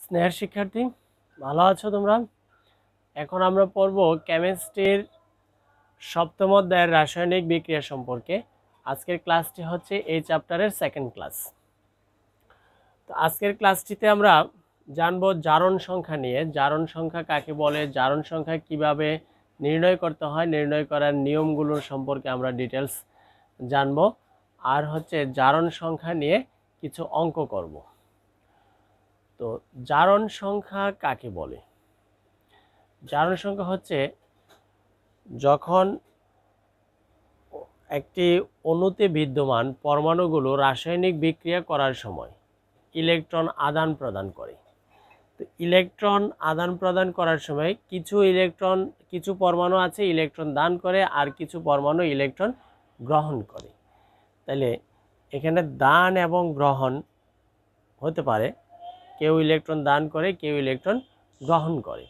স্নেহের শিক্ষার্থী, ভালো আছো তোমরা? এখন আমরা পড়ব কেমিস্ট্রির সপ্তম অধ্যায়ের রাসায়নিক বিক্রিয়া সম্পর্কে। আজকের ক্লাসটি হচ্ছে এই চ্যাপ্টারের সেকেন্ড ক্লাস। তো আজকের ক্লাসটিতে আমরা জানবো জারণ সংখ্যা নিয়ে। জারণ সংখ্যা কাকে বলে, জারণ সংখ্যা কিভাবে নির্ণয় করতে হয়, নির্ণয় করার নিয়মগুলোর সম্পর্কে আমরা ডিটেলস জানবো। আর হচ্ছে জারণ সংখ্যা নিয়ে কিছু অঙ্ক করব। তো জারণ সংখ্যা কাকে বলে? জারণ সংখ্যা হচ্ছে যখন একটি অণুতে বিদ্যমান পরমাণুগুলো রাসায়নিক বিক্রিয়া করার সময় ইলেকট্রন আদান প্রদান করে। তো ইলেকট্রন আদান প্রদান করার সময় কিছু পরমাণু আছে ইলেকট্রন দান করে, আর কিছু পরমাণু ইলেকট্রন গ্রহণ করে। তাহলে এখানে দান এবং গ্রহণ হতে পারে, কেউ ইলেকট্রন দান করে, কেউ ইলেকট্রন গ্রহণ করে।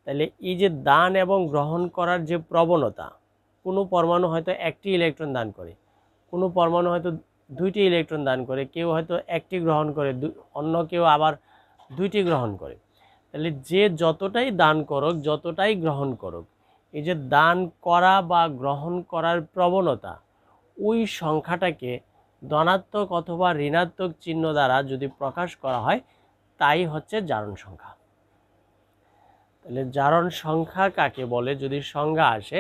তাহলে এই যে দান এবং গ্রহণ করার যে প্রবণতা, কোনো পরমাণু হয়তো একটি ইলেকট্রন দান করে, কোনো পরমাণু হয়তো দুইটি ইলেকট্রন দান করে, কেউ হয়তো একটি গ্রহণ করে, অন্য কেউ আবার দুইটি গ্রহণ করে। তাহলে যে যতটাই দান করুক, যতটাই গ্রহণ করুক, এই যে দান করা বা গ্রহণ করার প্রবণতা, ওই সংখ্যাটাকে ধনাত্মক অথবা ঋণাত্মক চিহ্ন দ্বারা যদি প্রকাশ করা হয়, তাই হচ্ছে জারণ সংখ্যা। তাহলে জারণ সংখ্যা কাকে বলে যদি সংজ্ঞা আসে,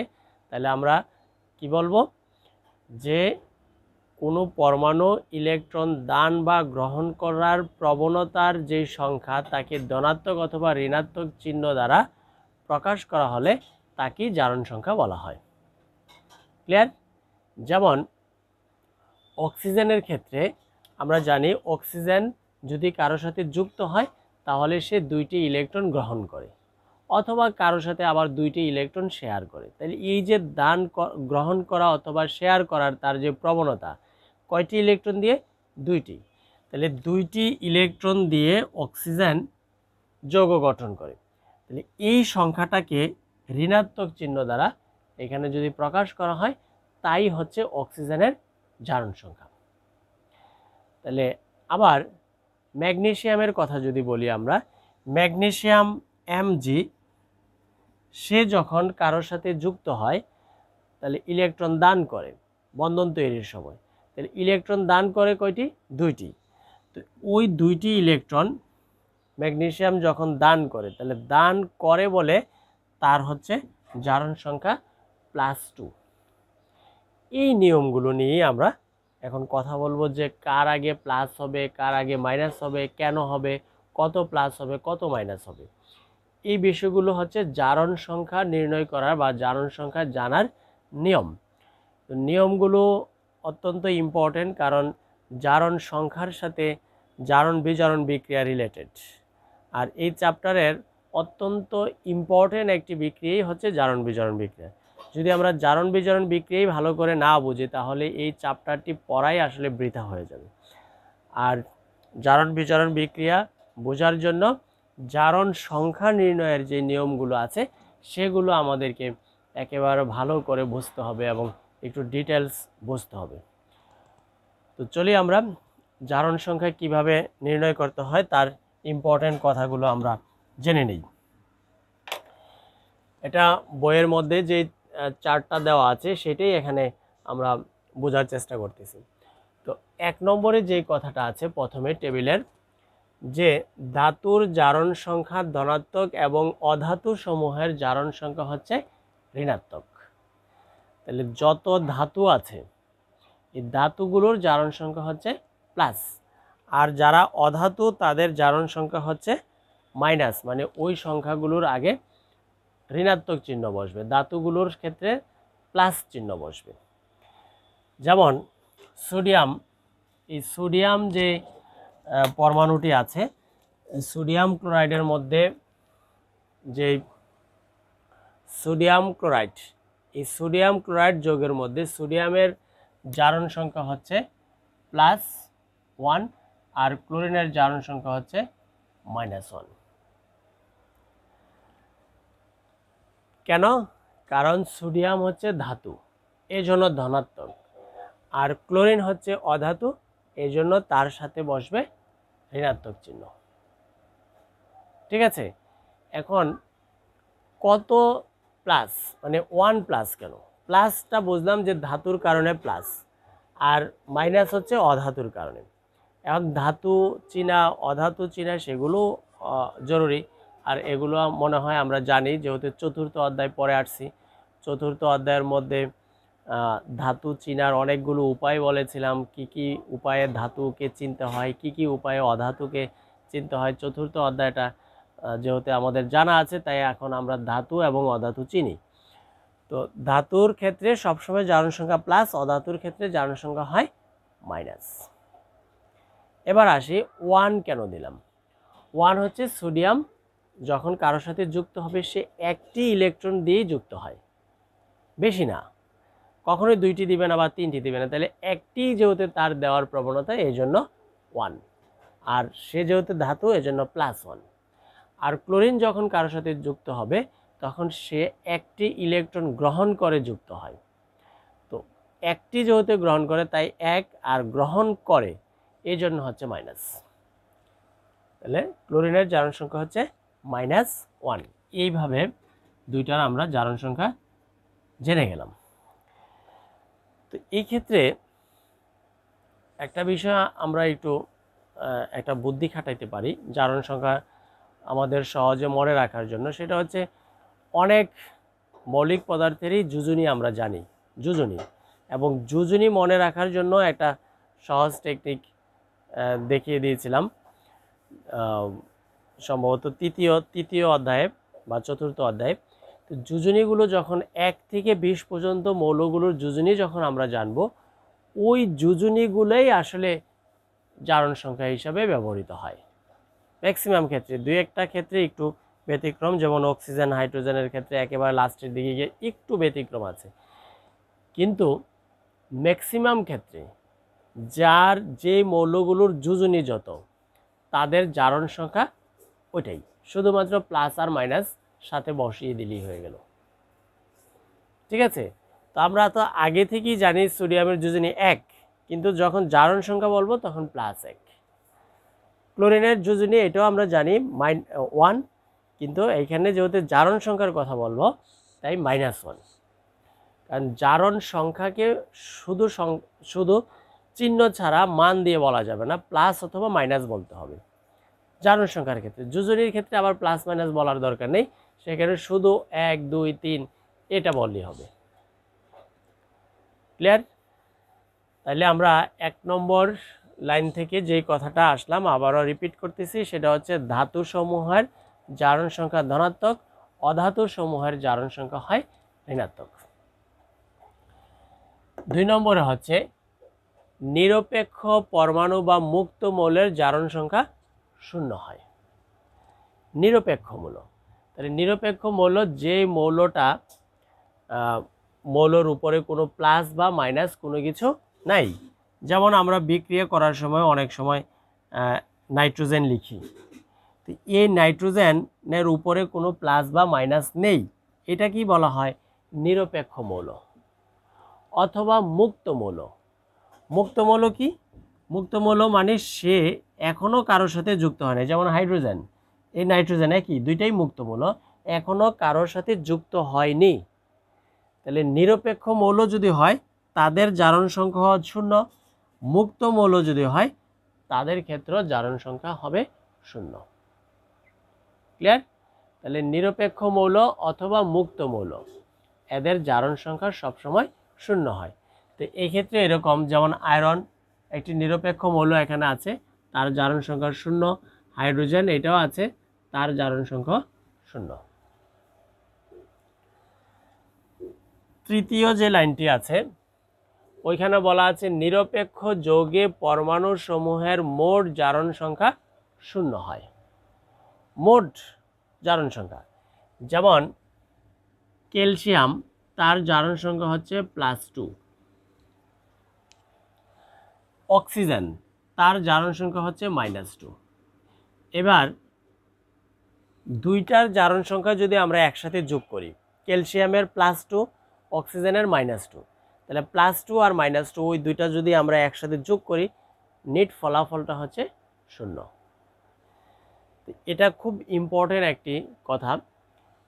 তাহলে আমরা কি বলবো? যে কোনো পরমাণু ইলেকট্রন দান বা গ্রহণ করার প্রবণতার যে সংখ্যা, তাকে ধনাত্মক অথবা ঋণাত্মক চিহ্ন দ্বারা প্রকাশ করা হলে তাকে জারণ সংখ্যা বলা হয়। ক্লিয়ার? যেমন অক্সিজেনের ক্ষেত্রে আমরা জানি অক্সিজেন যদি কারোর সাথে যুক্ত হয় তাহলে সে দুইটি ইলেকট্রন গ্রহণ করে, অথবা কারোর সাথে আবার দুইটি ইলেকট্রন শেয়ার করে। তাহলে এই যে দান গ্রহণ করা অথবা শেয়ার করার তার যে প্রবণতা, কয়টি ইলেকট্রন দিয়ে? দুইটি। তাহলে দুইটি ইলেকট্রন দিয়ে অক্সিজেন যৌগ গঠন করে। তাহলে এই সংখ্যাটাকে ঋণাত্মক চিহ্ন দ্বারা এখানে যদি প্রকাশ করা হয়, তাই হচ্ছে অক্সিজেনের জারণ সংখ্যা। তাহলে আবার ম্যাগনেসিয়ামের কথা যদি বলি আমরা, ম্যাগনেসিয়াম Mg সে যখন কারোর সাথে যুক্ত হয় তাহলে ইলেকট্রন দান করে বন্ধন তৈরির সময়। তাহলে ইলেকট্রন দান করে কয়টি? দুইটি। তো ওই দুইটি ইলেকট্রন ম্যাগনেসিয়াম যখন দান করে, তাহলে দান করে বলে তার হচ্ছে জারণ সংখ্যা +2। এই নিয়মগুলো নিয়ে আমরা এখন কথা বলবো, যে কার আগে প্লাস হবে, কার আগে মাইনাস হবে, কেন হবে, কত প্লাস হবে, কত মাইনাস হবে। এই বিষয়গুলো হচ্ছে জারণ সংখ্যা নির্ণয় করার বা জারণ সংখ্যা জানার নিয়ম। তো নিয়মগুলো অত্যন্ত ইম্পর্টেন্ট, কারণ জারণ সংখ্যার সাথে জারণ বিজারণ বিক্রিয়া রিলেটেড। আর এই চ্যাপ্টারের অত্যন্ত ইম্পর্টেন্ট একটি বিক্রিয়াই হচ্ছে জারণ বিজারণ বিক্রিয়া। যদি আমরা জারণ বিজারণ বিক্রিয়াই ভালো করে না বুঝি, তাহলে এই চ্যাপ্টারটি পড়াই আসলে বৃথা হয়ে যাবে। আর জারণ বিজারণ বিক্রিয়া বোঝার জন্য জারণ সংখ্যা নির্ণয়ের যে নিয়মগুলো আছে সেগুলো আমাদেরকে একেবারে ভালো করে বুঝতে হবে এবং একটু ডিটেলস বুঝতে হবে। তো চলি আমরা জারণ সংখ্যা কিভাবে নির্ণয় করতে হয় তার ইম্পর্টেন্ট কথাগুলো আমরা জেনে নিই। এটা বইয়ের মধ্যে যে চার্টটা দেওয়া আছে সেটাই এখানে আমরা বোঝার চেষ্টা করতেছি। তো 1 নম্বরে যে কথাটা আছে প্রথমে টেবিলের, যে ধাতুর জারণ সংখ্যা ধনাত্মক এবং অধাতু সমূহের জারণ সংখ্যা হচ্ছে ঋণাত্মক। তাহলে যত ধাতু আছে এই ধাতুগুলোর জারণ সংখ্যা হচ্ছে প্লাস, আর যারা অধাতু তাদের জারণ সংখ্যা হচ্ছে মাইনাস, মানে ওই সংখ্যাগুলোর আগে ঋণাত্মক চিহ্ন বসবে, ধাতুগুলোর ক্ষেত্রে প্লাস চিহ্ন বসবে। যেমন সোডিয়াম, এই সোডিয়াম যে পরমাণুটি আছে, সোডিয়াম ক্লোরাইডের মধ্যে যে সোডিয়াম ক্লোরাইড, এই সোডিয়াম ক্লোরাইড যৌগের মধ্যে সোডিয়ামের জারণ সংখ্যা হচ্ছে +1 আর ক্লোরিনের জারণ সংখ্যা হচ্ছে -1। কেন? কারণ সোডিয়াম হচ্ছে ধাতু, এই জন্য ধনাত্মক, আর ক্লোরিন হচ্ছে অধাতু, এই জন্য তার সাথে বসবে ঋণাত্মক চিহ্ন। ঠিক আছে। এখন কত প্লাস, মানে 1 প্লাস কেন? প্লাসটা বুঝলাম যে ধাতুর কারণে প্লাস, আর মাইনাস হচ্ছে অধাতুর কারণে। এখন ধাতু চিনা অধাতু চিনা সেগুলো জরুরি, আর এগুলো মনে হয় আমরা জানি, যেহেতু চতুর্থ অধ্যায় পড়ে আসছি। চতুর্থ অধ্যায়ের মধ্যে ধাতু চিনার অনেকগুলো উপায় বলেছিলাম, কি কি উপায়ে ধাতুকে চিনতে হয়, কি কি উপায়ে অধাতুকে চিনতে হয়। চতুর্থ অধ্যায়টা যেহেতু আমাদের জানা আছে, তাই এখন আমরা ধাতু এবং অধাতু চিনি। তো ধাতুর ক্ষেত্রে সবসময় জারণ সংখ্যা প্লাস, অধাতুর ক্ষেত্রে জারণ সংখ্যা হয় মাইনাস। এবার আসি 1 কেন দিলাম। 1 হচ্ছে সোডিয়াম যখন কারোর সাথে যুক্ত হবে সে একটি ইলেকট্রন দিয়েই যুক্ত হয়, বেশি না, কখনোই 2টি দিবে না বা 3টি দিবে না। তাহলে একটি যেহেতু তার দেওয়ার প্রবণতা, এই জন্য 1, আর সে যেহেতু ধাতু এজন্য +1। আর ক্লোরিন যখন কারোর সাথে যুক্ত হবে তখন সে একটি ইলেকট্রন গ্রহণ করে যুক্ত হয়। তো একটি যেহেতু গ্রহণ করে তাই 1, আর গ্রহণ করে এই জন্য হচ্ছে মাইনাস। তাহলে ক্লোরিনের জারণ সংখ্যা হচ্ছে -1। এইভাবে দুইটার আমরা জারণ সংখ্যা জেনে গেলাম। তো এই ক্ষেত্রে একটা বিষয় আমরা একটু একটা বুদ্ধি খাটাইতে পারি জারণ সংখ্যা আমাদের সহজে মনে রাখার জন্য। সেটা হচ্ছে অনেক মৌলিক পদার্থেরই যোজনী আমরা জানি, যোজনী, এবং যোজনী মনে রাখার জন্য একটা সহজ টেকনিক দেখিয়ে দিয়েছিলাম সম্ভবত তৃতীয় অধ্যায়ে বা চতুর্থ অধ্যায়ে। তো যোজনীগুলো যখন 1 থেকে 20 পর্যন্ত মৌলগুলোর যোজনী যখন আমরা জানবো, ওই যোজনীগুলোই আসলে জারণ সংখ্যা হিসাবে ব্যবহৃত হয়। ম্যাক্সিমাম ক্ষেত্রে, 2-1টা ক্ষেত্রে একটু ব্যতিক্রম, যেমন অক্সিজেন হাইড্রোজেনের ক্ষেত্রে একেবারে লাস্টের দিকে গিয়ে একটু ব্যতিক্রম আছে, কিন্তু ম্যাক্সিমাম ক্ষেত্রে যার যে মৌলগুলোর যোজনী যত, তাদের জারণ সংখ্যা ওইটাই, শুধুমাত্র প্লাস আর মাইনাস সাথে বসিয়ে দিলেই হয়ে গেল। ঠিক আছে। তো আমরা তো আগে থেকেই জানি সোডিয়ামের যোজনী 1, কিন্তু যখন জারণ সংখ্যা বলবো তখন +1। ক্লোরিনের যোজনী এটাও আমরা জানি 1, কিন্তু এইখানে যেহেতু জারণ সংখ্যার কথা বলবো তাই -1। কারণ জারণ সংখ্যাকে শুধু চিহ্ন ছাড়া মান দিয়ে বলা যাবে না, প্লাস অথবা মাইনাস বলতে হবে জারণ সংখ্যার ক্ষেত্রে। যোজনীর ক্ষেত্রে আবার প্লাস মাইনাস বলার দরকার নেই, সেখানে শুধু 1, 2, 3 এটা বললেই হবে। ক্লিয়ার? তাহলে আমরা 1 নম্বর লাইন থেকে যে কথাটা আসলাম আবারও রিপিট করতেছি, সেটা হচ্ছে ধাতু সমূহের জারণ সংখ্যা ধনাত্মক, অধাতু সমূহের জারণ সংখ্যা হয় ঋণাত্মক। 2 নম্বরে হচ্ছে নিরপেক্ষ পরমাণু বা মুক্ত মৌলের জারণ সংখ্যা 0 হয়। নিরপেক্ষ মৌল, তাহলে নিরপেক্ষ মৌল যে মৌলটা মৌলের উপরে কোনো প্লাস বা মাইনাস কোনো কিছু নাই। যেমন আমরা বিক্রিয়া করার সময় অনেক সময় নাইট্রোজেন লিখি, তো এই নাইট্রোজেনের উপরে কোনো প্লাস বা মাইনাস নেই, এটা কি বলা হয়? নিরপেক্ষ মৌল অথবা মুক্ত মৌল। মুক্ত মৌল কি? মুক্ত মৌল মানে সে এখনো কারোর সাথে যুক্ত হয় না, যেমন হাইড্রোজেন, এই নাইট্রোজেন একই, দুইটাই মুক্ত মৌল, এখনো কারোর সাথে যুক্ত হয়নি। তাহলে নিরপেক্ষ মৌল যদি হয় তাদের জারণ সংখ্যা 0, মুক্ত মৌল যদি হয় তাদের ক্ষেত্রে জারণ সংখ্যা হবে 0। ক্লিয়ার? তাহলে নিরপেক্ষ মৌল অথবা মুক্ত মৌল এদের জারণ সংখ্যা সবসময় 0 হয়। তো এই ক্ষেত্রে এরকম, যেমন আয়রন একটি নিরপেক্ষ মৌল এখানে আছে, তার জারণ সংখ্যা 0। হাইড্রোজেন এটাও আছে, তার জারণ সংখ্যা 0। তৃতীয় যে লাইনটি আছে ওইখানে বলা আছে নিরপেক্ষ যৌগে পরমাণু সমূহের মোট জারণ সংখ্যা 0 হয়। মোট জারণ সংখ্যা, যেমন ক্যালসিয়াম, তার জারণ সংখ্যা হচ্ছে +2। অক্সিজেন, তার জারণ সংখ্যা হচ্ছে -2। এবার দুইটার জারণ সংখ্যা যদি আমরা একসাথে যোগ করি, ক্যালসিয়ামের +2, অক্সিজেনের -2, তাহলে +2 আর -2 ওই দুইটা যদি আমরা একসাথে যোগ করি, নিট ফলাফলটা হচ্ছে 0। এটা খুব ইম্পর্টেন্ট একটি কথা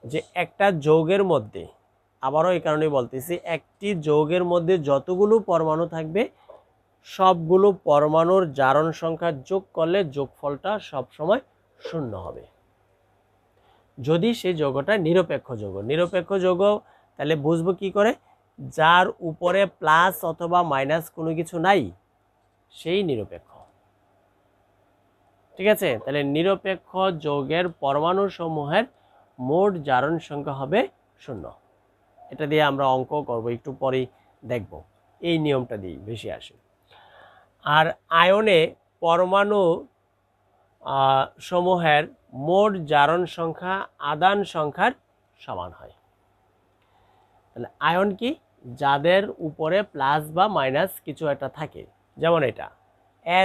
যে একটা যৌগের মধ্যে, আবারও এই কারণে বলতেছি, একটি যৌগের মধ্যে যতগুলো পরমাণু থাকবে সবগুলো পরমাণুর জারণ সংখ্যা যোগ করলে যোগফলটা সবসময় শূন্য হবে, যদি সেই যৌগটা নিরপেক্ষ যৌগ। নিরপেক্ষ যৌগ তাহলে বুঝবো কি করে? যার উপরে প্লাস অথবা মাইনাস কোনো কিছু নাই সেই নিরপেক্ষ। ঠিক আছে, তাহলে নিরপেক্ষ যৌগের পরমাণু সমূহের মোট জারণ সংখ্যা হবে শূন্য। এটা দিয়ে আমরা অঙ্ক করব, একটু পরেই দেখব, এই নিয়মটা দিয়ে বেশি আসে। আর আয়নে পরমাণু সমূহের মোট জারণ সংখ্যা আদান সংখ্যার সমান হয়। তাহলে আয়ন কি? যাদের উপরে প্লাস বা মাইনাস কিছু একটা থাকে, যেমন এটা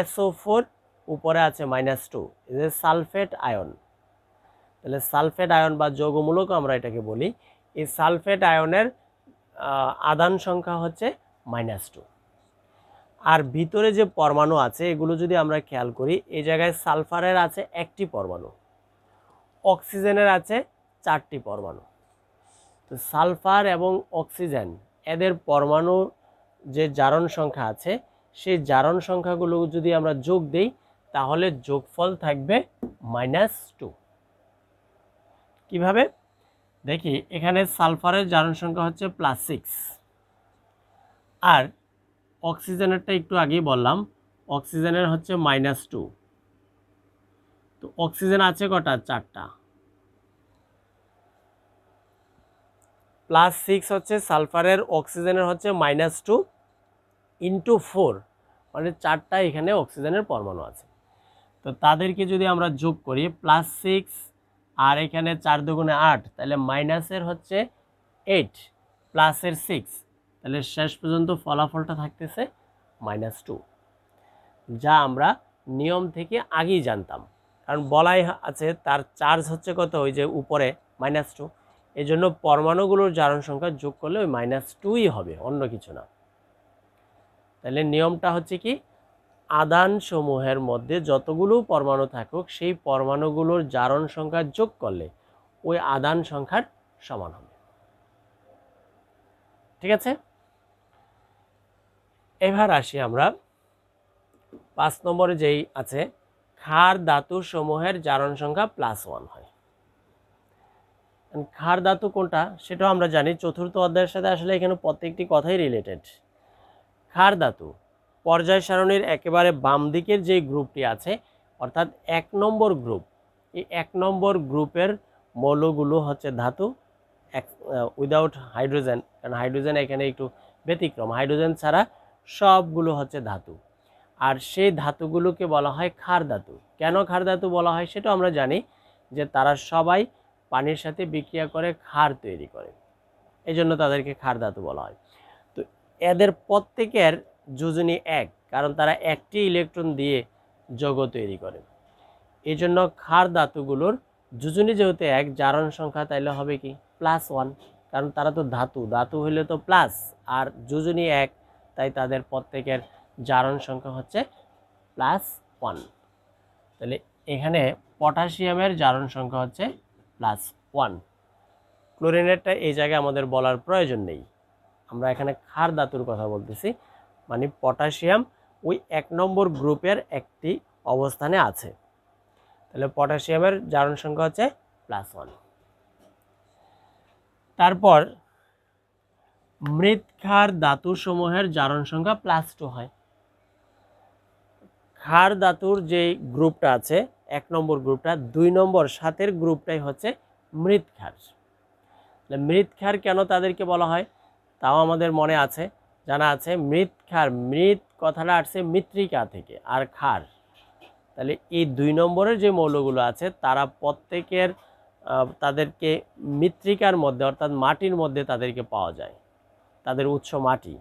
SO4 উপরে আছে -2, এই সালফেট আয়ন। তাহলে সালফেট আয়ন বা যৌগমূলক আমরা এটাকে বলি। এই সালফেট আয়নের আদান সংখ্যা হচ্ছে -2। আর ভিতরে যে পরমাণু আছে এগুলো যদি আমরা খেয়াল করি, এই জায়গায় সালফারের আছে একটি পরমাণু, অক্সিজেনের আছে 4টি পরমাণু। তো সালফার এবং অক্সিজেন এদের পরমাণু যে জারণ সংখ্যা আছে সেই জারণ সংখ্যাগুলো যদি আমরা যোগ দেই তাহলে যোগফল থাকবে -2। কিভাবে দেখি? এখানে সালফারের জারণ সংখ্যা হচ্ছে +6, আর অক্সিজেনেরটা একটু আগেই বললাম, অক্সিজেনের হচ্ছে -2। তো অক্সিজেন আছে কটা? 4টা। +6 হচ্ছে সালফারের, অক্সিজেনের হচ্ছে -2 × 4, মানে 4টা এখানে অক্সিজেনের পরমাণু আছে। তো তাদেরকে যদি আমরা যোগ করি +6 আর এখানে 4 দুগুণে 8, তাহলে মাইনাসের হচ্ছে 8 প্লাসের 6, তাহলে শেষ পর্যন্ত ফলাফলটা থাকতেছে -2, যা আমরা নিয়ম থেকে আগেই জানতাম। কারণ বলাই আছে তার চার্জ হচ্ছে কত? ওই যে উপরে -2, এই জন্য পরমাণুগুলোর জারণ সংখ্যা যোগ করলে ওই -2ই হবে, অন্য কিছু না। তাহলে নিয়মটা হচ্ছে কি? আদান সমূহের মধ্যে যতগুলো পরমাণু থাকুক সেই পরমাণুগুলোর জারণ সংখ্যা যোগ করলে ওই আদান সংখ্যার সমান হবে। ঠিক আছে, এবার আসি আমরা 5 নম্বরে যেই আছে, ক্ষার ধাতু সমূহের জারণ সংখ্যা +1 হয়। ক্ষার ধাতু কোনটা সেটাও আমরা জানি, চতুর্থ অধ্যায়ের সাথে আসলে এখানে প্রত্যেকটি কথাই রিলেটেড। ক্ষার ধাতু পর্যায় সারণীর একেবারে বাম দিকের যে গ্রুপটি আছে, অর্থাৎ 1 নম্বর গ্রুপ, এই 1 নম্বর গ্রুপের মৌলগুলো হচ্ছে ধাতু উইদাউট হাইড্রোজেন, কারণ হাইড্রোজেন এখানে একটু ব্যতিক্রম, হাইড্রোজেন ছাড়া সবগুলো হচ্ছে ধাতু। আর সেই ধাতুগুলোকে বলা হয় ক্ষার ধাতু। কেন ক্ষার ধাতু বলা হয় সেটা আমরা জানি, যে তারা সবাই পানির সাথে বিক্রিয়া করে ক্ষার তৈরি করে, এই জন্য তাদেরকে ক্ষার ধাতু বলা হয়। তো এদের প্রত্যেকের যোজনী 1, কারণ তারা একটি ইলেকট্রন দিয়ে যৌগ তৈরি করে। এই জন্য ক্ষার ধাতুগুলোর যোজনী যেহেতু 1, জারণ সংখ্যা তাইলে হবে কি? +1, কারণ তারা তো ধাতু, ধাতু হইলে তো প্লাস, আর যোজনী 1, তাই তাদের প্রত্যেকের জারণ সংখ্যা হচ্ছে +1। তাহলে এখানে পটাশিয়ামের জারণ সংখ্যা হচ্ছে +1। ক্লোরিনেরটা এই জায়গায় আমাদের বলার প্রয়োজন নেই, আমরা এখানে ক্ষার ধাতুর কথা বলতেছি, মানে পটাশিয়াম ওই 1 নম্বর গ্রুপের একটি অবস্থানে আছে। তাহলে পটাশিয়ামের জারণ সংখ্যা হচ্ছে +1। তারপর মৃৎক্ষার ধাতু সমূহের জারণ সংখ্যা +2 হয়। ক্ষার ধাতুর যে গ্রুপটা আছে 1 নম্বর গ্রুপটা, 2 নম্বর 7 গ্রুপটাই হচ্ছে মৃৎক্ষার। মৃৎক্ষার কেন তাদেরকে বলা হয় তাও আমাদের মনে আছে, জানা আছে। মৃৎক্ষার, মৃৎ কথাটা আসছে মৃত্তিকা থেকে, আর ক্ষার, তাহলে এই 2 নম্বরের যে মৌলগুলো আছে তারা প্রত্যেকের তাদেরকে মৃত্তিকার মধ্যে অর্থাৎ মাটির মধ্যে তাদেরকে পাওয়া যায়, তাদের উৎস মাটি।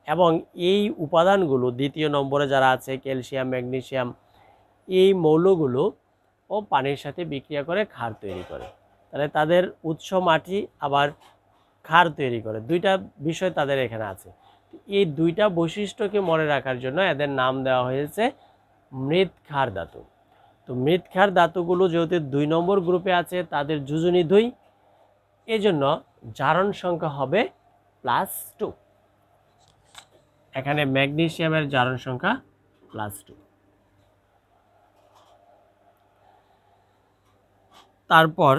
এবং এই উপাদানগুলো 2 নম্বরে যারা আছে ক্যালসিয়াম, ম্যাগনেসিয়াম, এই মৌলগুলো ও পানির সাথে বিক্রিয়া করে ক্ষার তৈরি করে। তাহলে তাদের উৎস মাটি আবার ক্ষার তৈরি করে, 2টা বিষয় তাদের এখানে আছে। এই 2টা বৈশিষ্ট্যকে মনে রাখার জন্য এদের নাম দেওয়া হয়েছে মৃৎক্ষার ধাতু। তো মৃৎক্ষার ধাতুগুলো যেহেতু 2 নম্বর গ্রুপে আছে, তাদের যোজনী 2, এজন্য জারণ সংখ্যা হবে +2। এখানে ম্যাগনেসিয়ামের জারণ সংখ্যা +2। তারপর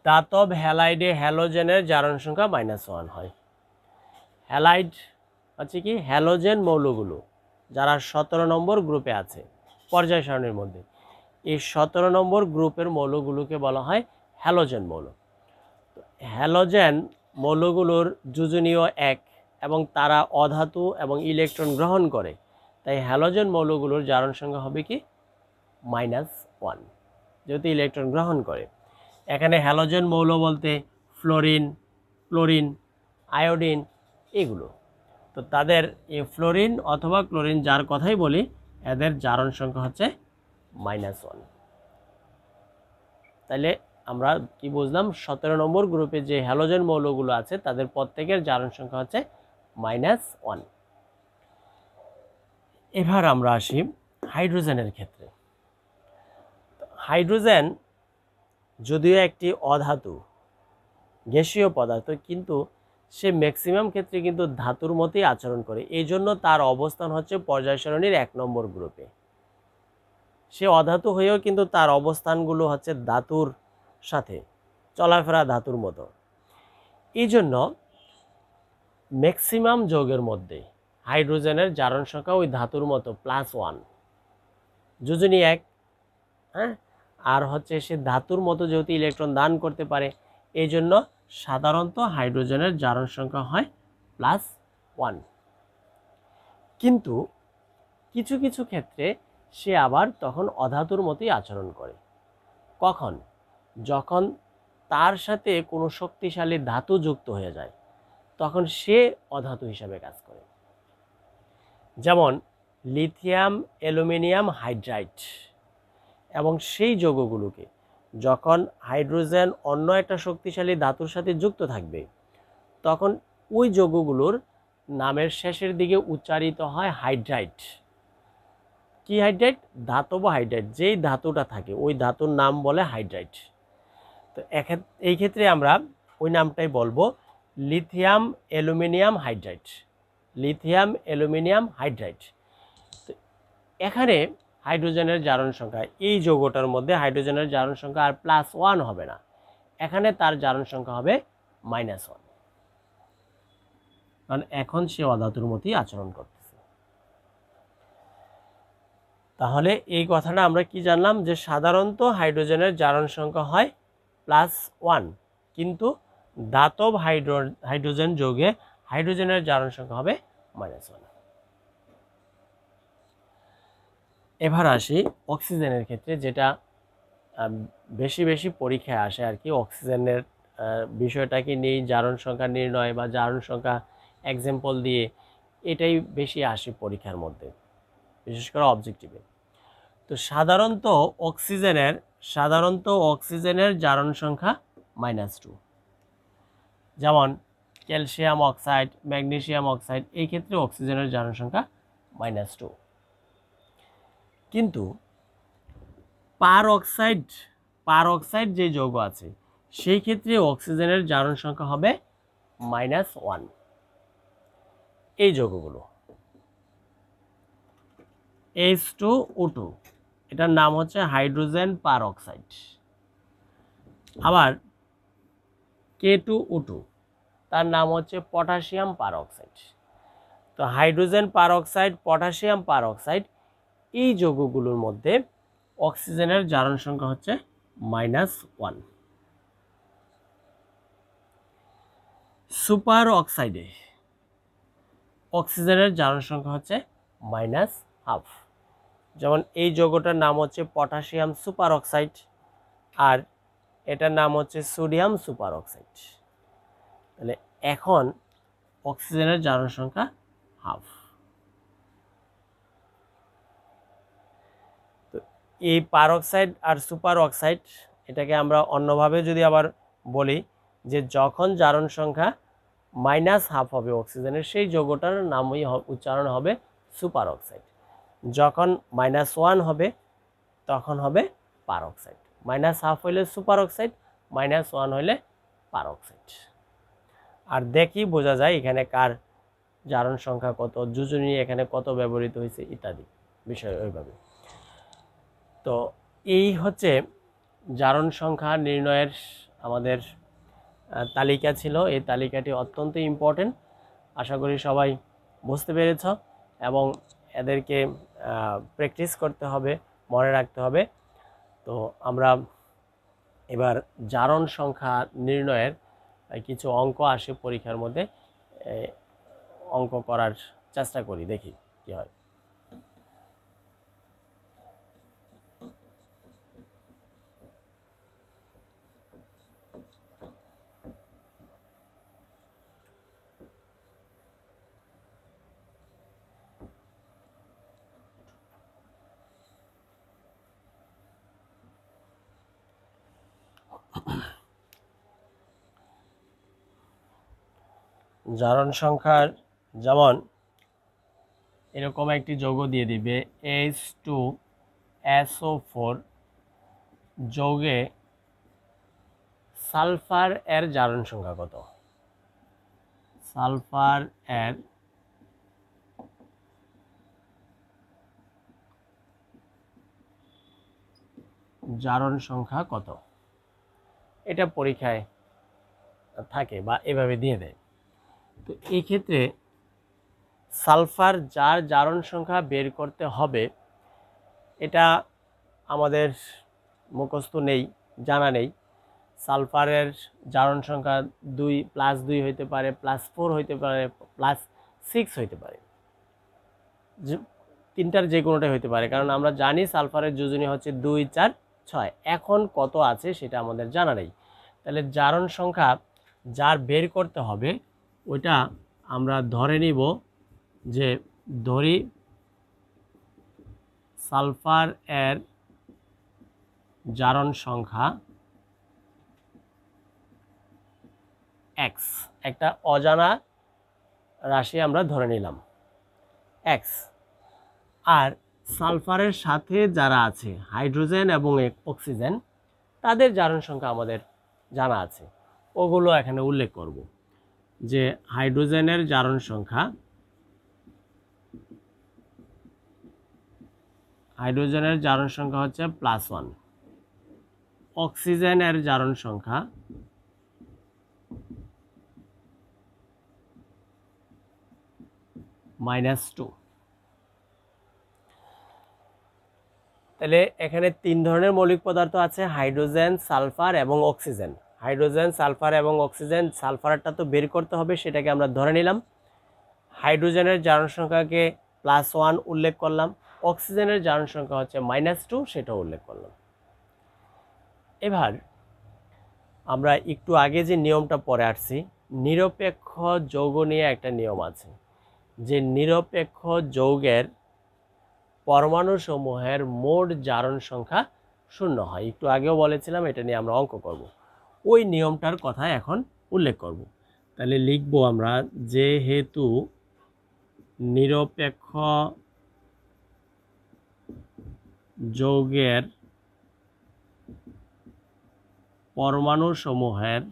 ধাতব হ্যালাইডে হ্যালোজেনের জারণ সংখ্যা -1 হয়। হ্যালাইড হচ্ছে কি হ্যালোজেন মৌলগুলো যারা 17 নম্বর গ্রুপে আছে পর্যায় সারণীর মধ্যে, এই 17 নম্বর গ্রুপের মৌলগুলোকে বলা হয় হ্যালোজেন মৌল। হ্যালোজেন মৌলগুলোর যোজনীয় 1 এবং তারা অধাতু এবং ইলেকট্রন গ্রহণ করে, তাই হ্যালোজেন মৌলগুলোর জারণ সংখ্যা হবে কি -1, যেহেতু ইলেকট্রন গ্রহণ করে। এখানে হ্যালোজেন মৌল বলতে ফ্লোরিন, ক্লোরিন, আয়োডিন এগুলো। তো তাদের এই ফ্লোরিন অথবা ক্লোরিন যার কথাই বলি, এদের জারণ সংখ্যা হচ্ছে -1। তাহলে আমরা কি বুঝলাম, 17 নম্বর গ্রুপে যে হ্যালোজেন মৌলগুলো আছে তাদের প্রত্যেকের জারণ সংখ্যা হচ্ছে -1। এবার আমরা আসি হাইড্রোজেনের ক্ষেত্রে। হাইড্রোজেন যদিও একটি অধাতু গ্যাসীয় পদার্থ, কিন্তু সে ম্যাক্সিমাম ক্ষেত্রে কিন্তু ধাতুর মতোই আচরণ করে। এই জন্য তার অবস্থান হচ্ছে পর্যায় সারণীর 1 নম্বর গ্রুপে। সে অধাতু হয়েও কিন্তু তার অবস্থানগুলো হচ্ছে ধাতুর সাথে চলাফেরা ধাতুর মতো। এই জন্য ম্যাক্সিমাম যৌগের মধ্যে হাইড্রোজেনের জারণ সংখ্যা ওই ধাতুর মতো +1, যোজনী 1। হ্যাঁ, আর হচ্ছে সে ধাতুর মতো যেহেতু ইলেকট্রন দান করতে পারে, এই জন্য সাধারণত হাইড্রোজেনের জারণ সংখ্যা হয় +1। কিন্তু কিছু কিছু ক্ষেত্রে সে আবার তখন অধাতুর মতোই আচরণ করে। কখন? যখন তার সাথে কোনো শক্তিশালী ধাতু যুক্ত হয়ে যায়, তখন সে অধাতু হিসাবে কাজ করে। যেমন লিথিয়াম অ্যালুমিনিয়াম হাইড্রাইড এবং সেই যৌগগুলোকে যখন হাইড্রোজেন অন্য একটা শক্তিশালী ধাতুর সাথে যুক্ত থাকবে, তখন ওই যৌগগুলোর নামের শেষের দিকে উচ্চারিত হয় হাইড্রাইড। কি হাইড্রাইড? ধাতব হাইড্রাইড। যেই ধাতুটা থাকে ওই ধাতুর নাম বলে হাইড্রাইড। তো এই ক্ষেত্রে আমরা ওই নামটাই বলবো lithium aluminium hydride. Lithium aluminium hydride. তো এখানে হাইড্রোজেনের জারণ সংখ্যা, এই যৌগটার মধ্যে হাইড্রোজেনের জারণ সংখ্যা আর +1 হবে না, এখানে তার জারণ সংখ্যা হবে -1, কারণ এখন সে অধাতুর মতোই আচরণ করতেছে। তাহলে এই কথাটা আমরা কি জানলাম, যে সাধারণত হাইড্রোজেনের জারণ সংখ্যা হয় +1, কিন্তু ধাতব হাইড্রোজেন যৌগে হাইড্রোজেনের জারণ সংখ্যা হবে -1। এবার আসি অক্সিজেনের ক্ষেত্রে, যেটা বেশি বেশি পরীক্ষায় আসে আর কি। অক্সিজেনের বিষয়টাকে নিয়ে জারণ সংখ্যা নির্ণয় বা জারণ সংখ্যা এক্সাম্পল দিয়ে এটাই বেশি আসে পরীক্ষার মধ্যে, বিশেষ করে অবজেক্টিভে। তো সাধারণত অক্সিজেনের জারণ সংখ্যা -2। যেমন ক্যালসিয়াম অক্সাইড, ম্যাগনেসিয়াম অক্সাইড, এই ক্ষেত্রে অক্সিজেনের জারণ সংখ্যা -2। কিন্তু পার অক্সাইড যে যৌগ আছে সেই ক্ষেত্রে অক্সিজেনের জারণ সংখ্যা হবে -1। এই যৌগগুলো H2O2, এটার নাম হচ্ছে হাইড্রোজেন পার অক্সাইড। আবার K2O2, তার নাম হচ্ছে পটাশিয়াম পার অক্সাইড। তো হাইড্রোজেন পার অক্সাইড, পটাশিয়াম পার অক্সাইড, এই যৌগগুলোর মধ্যে অক্সিজেনের জারণ সংখ্যা হচ্ছে -1। সুপার অক্সাইডে অক্সিজেনের জারণ সংখ্যা হচ্ছে -1/2। যেমন এই যৌগটার নাম হচ্ছে পটাশিয়াম সুপার অক্সাইড, আর এটার নাম হচ্ছে সোডিয়াম সুপার অক্সাইড। তাহলে এখন অক্সিজেনের জারণ সংখ্যা 1/2। তো এই পার অক্সাইড আর সুপার অক্সাইড, এটাকে আমরা অন্যভাবে যদি আবার বলি, যে যখন জারণ সংখ্যা -1/2 হবে অক্সিজেনের, সেই যৌগটার নামই উচ্চারণ হবে সুপার অক্সাইড। যখন -1 হবে তখন হবে পারঅক্সাইড। -1/2 হইলে সুপার অক্সাইড, -1 হইলে পারঅক্সাইড। আর দেখি বোঝা যায় এখানে কার জারণ সংখ্যা কত, যোজনী এখানে কত ব্যবহৃত হয়েছে ইত্যাদি বিষয় ওইভাবে। তো এই হচ্ছে জারণ সংখ্যা নির্ণয়ের আমাদের তালিকা ছিল। এই তালিকাটি অত্যন্ত ইম্পর্টেন্ট, আশা করি সবাই বুঝতে পেরেছ এবং এদেরকে প্র্যাকটিস করতে হবে, মনে রাখতে হবে। তো আমরা এবার জারণ সংখ্যা নির্ণয়ের কিছু অঙ্ক আসে পরীক্ষার মধ্যে, অঙ্ক করার চেষ্টা করি, দেখি কি হয়। জারণ সংখ্যার যেমন এরকম একটি যৌগ দিয়ে দিবে H2SO4 যৌগে সালফার এর জারণ সংখ্যা কত? সালফার এর জারণ সংখ্যা কত? এটা পরীক্ষায় থাকে বা এভাবে দিয়ে দেয়। তো এই ক্ষেত্রে সালফার যার জারণ সংখ্যা বের করতে হবে, এটা আমাদের মুখস্থ নেই, জানা নেই। সালফারের জারণ সংখ্যা 2 +2 হইতে পারে, +4 হইতে পারে, +6 হইতে পারে, তিনটার যে কোনোটাই হইতে পারে, কারণ আমরা জানি সালফারের যোজনী হচ্ছে 2, 4, 6। এখন কত আছে সেটা আমাদের জানা নেই। তাহলে জারণ সংখ্যা যার বের করতে হবে ওইটা আমরা ধরে নিব যে ধরি সালফার এর জারণ সংখ্যা x, একটা অজানা রাশি আমরা ধরে নিলাম x। আর সালফারের সাথে যারা আছে হাইড্রোজেন এবং অক্সিজেন, তাদের জারণ সংখ্যা আমাদের জানা আছে, ওগুলো এখানে উল্লেখ করব। যে হাইড্রোজেনের জারণ সংখ্যা, হাইড্রোজেনের জারণ সংখ্যা হচ্ছে +1, অক্সিজেনের জারণ সংখ্যা -2। তাহলে এখানে 3 ধরনের মৌলিক পদার্থ আছে, হাইড্রোজেন, সালফার এবং অক্সিজেন। হাইড্রোজেন, সালফার এবং অক্সিজেন, সালফারটা তো বের করতে হবে, সেটাকে আমরা ধরে নিলাম। হাইড্রোজেনের জারণ সংখ্যাকে +1 উল্লেখ করলাম, অক্সিজেনের জারণ সংখ্যা হচ্ছে -2, সেটাও উল্লেখ করলাম। এবার আমরা একটু আগে যে নিয়মটা পড়ে আসছি, নিরপেক্ষ যৌগ নিয়ে একটা নিয়ম আছে, যে নিরপেক্ষ যৌগের পরমাণু সমূহের মোট জারণ সংখ্যা 0 হয়। একটু আগেও বলেছিলাম, এটা নিয়ে আমরা অঙ্ক করব। ওই নিয়মটার কথা এখন উল্লেখ করব। তাহলে লিখব আমরা, যেহেতু নিরপেক্ষ যৌগের পরমাণু সমূহের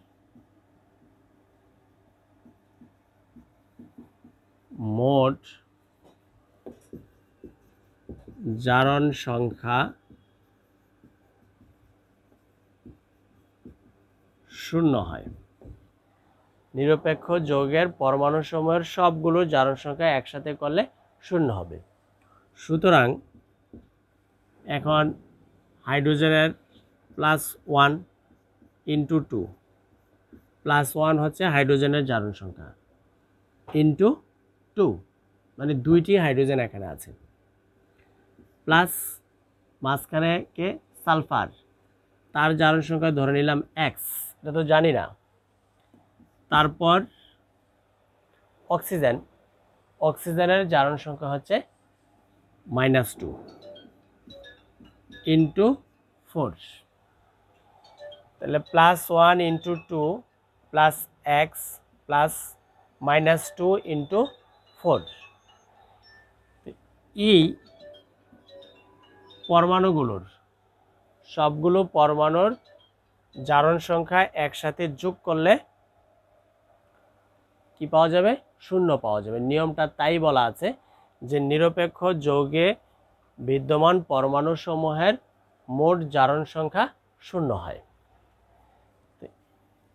মোট জারণ সংখ্যা 0 হয়। নিরপেক্ষ যৌগের পরমাণু সমূহের সবগুলো জারণ সংখ্যা একসাথে করলে 0 হবে। সুতরাং এখন হাইড্রোজেনের +1 × 2, +1 হচ্ছে হাইড্রোজেনের জারণ সংখ্যা, × 2, মানে 2টি হাইড্রোজেন এখানে আছে, প্লাস মাঝখানে কে সালফার, তার জারণ সংখ্যা ধরে নিলাম x, এটা তো জানি না। তারপর অক্সিজেন, অক্সিজেনের জারণ সংখ্যা হচ্ছে -2 × 4, তাহলে +1 × 2 + x +-2 × 4। এই পরমাণুগুলোর সবগুলো পরমাণুর জারণ সংখ্যা একসাথে যোগ করলে কি পাওয়া যাবে? শূন্য পাওয়া যাবে। নিয়মটা তাই বলা আছে যে নিরপেক্ষ যৌগে বিদ্যমান পরমাণু সমূহের মোট জারণ সংখ্যা শূন্য হয়।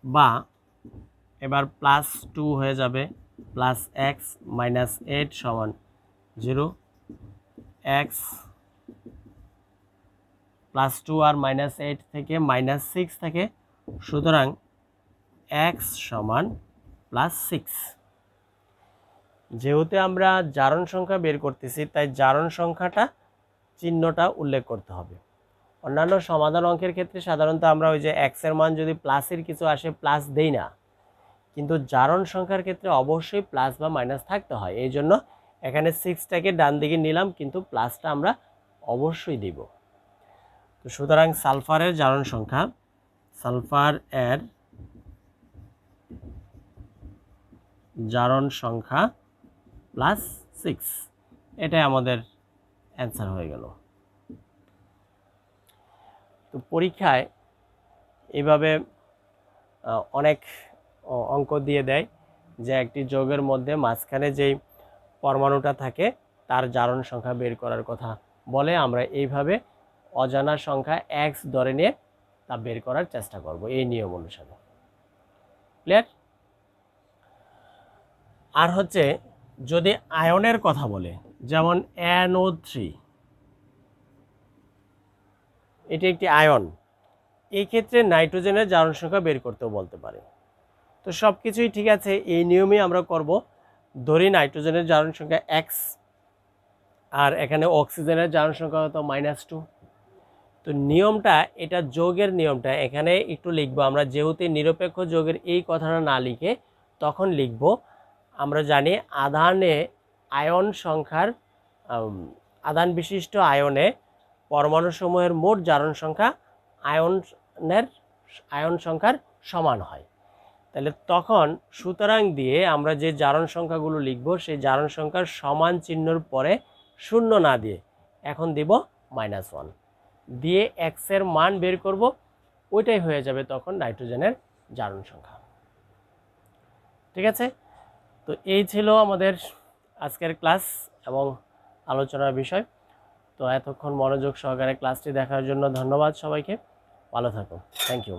বা এবার +2 হয়ে যাবে, +x - 8 সমান 0, x +2 আর -8 থেকে -6 থাকে, সুতরাং x সমান +6। যেহেতু আমরা জারণ সংখ্যা বের করতেছি তাই জারণ সংখ্যাটা চিহ্নটা উল্লেখ করতে হবে। অন্যান্য সমাধান অঙ্কের ক্ষেত্রে সাধারণত আমরা ওই যে x এর মান যদি প্লাসের কিছু আসে প্লাস দেই না, কিন্তু জারণ সংখ্যার ক্ষেত্রে অবশ্যই প্লাস বা মাইনাস থাকতে হয়। এই জন্য এখানে 6টাকে ডান দিকে নিলাম, কিন্তু প্লাসটা আমরা অবশ্যই দিব। তো সুতরাং সালফারের জারণ সংখ্যা, সালফার এর জারণ সংখ্যা +6, এটাই আমাদের অ্যান্সার হয়ে গেল। তো পরীক্ষায় এইভাবে অনেক অঙ্ক দিয়ে দেয় যে একটি যৌগের মধ্যে মাঝখানে যেই পরমাণুটা থাকে তার জারণ সংখ্যা বের করার কথা বলে। আমরা এইভাবে অজানা সংখ্যা x ধরে নিয়ে তা বের করার চেষ্টা করব এই নিয়ম অনুসারে। ক্লিয়ার? আর হচ্ছে যদি আয়নের কথা বলে, যেমন NO3, এটি একটি আয়ন, এই ক্ষেত্রে নাইট্রোজেনের জারণ সংখ্যা বের করতেও বলতে পারে। তো সব কিছুই ঠিক আছে, এই নিয়মেই আমরা করব। ধরি নাইট্রোজেনের জারণ সংখ্যা x, আর এখানে অক্সিজেনের জারণ সংখ্যা হতো -2। তো নিয়মটা, এটা যৌগের নিয়মটা এখানে একটু লিখবো আমরা, যেহেতু নিরপেক্ষ যৌগের এই কথাটা না লিখে তখন লিখব। আমরা জানি আধানে আয়ন সংখ্যার আধান বিশিষ্ট আয়নে পরমাণুসমূহের মোট জারণ সংখ্যা আয়ন সংখ্যার সমান হয়। তাহলে তখন সুতরাং দিয়ে আমরা যে জারণ সংখ্যাগুলো লিখব সেই জারণ সংখ্যার সমান চিহ্নর পরে শূন্য না দিয়ে এখন দিব -1 দিয়ে x এর মান বের করব, ওইটাই হয়ে যাবে তখন নাইট্রোজেনের জারণ সংখ্যা। ঠিক আছে? তো এই ছিল আমাদের আজকের ক্লাস এবং আলোচনার বিষয়। তো এতক্ষণ মনোযোগ সহকারে ক্লাসটি দেখার জন্য ধন্যবাদ সবাইকে। ভালো থাকুন। Thank you.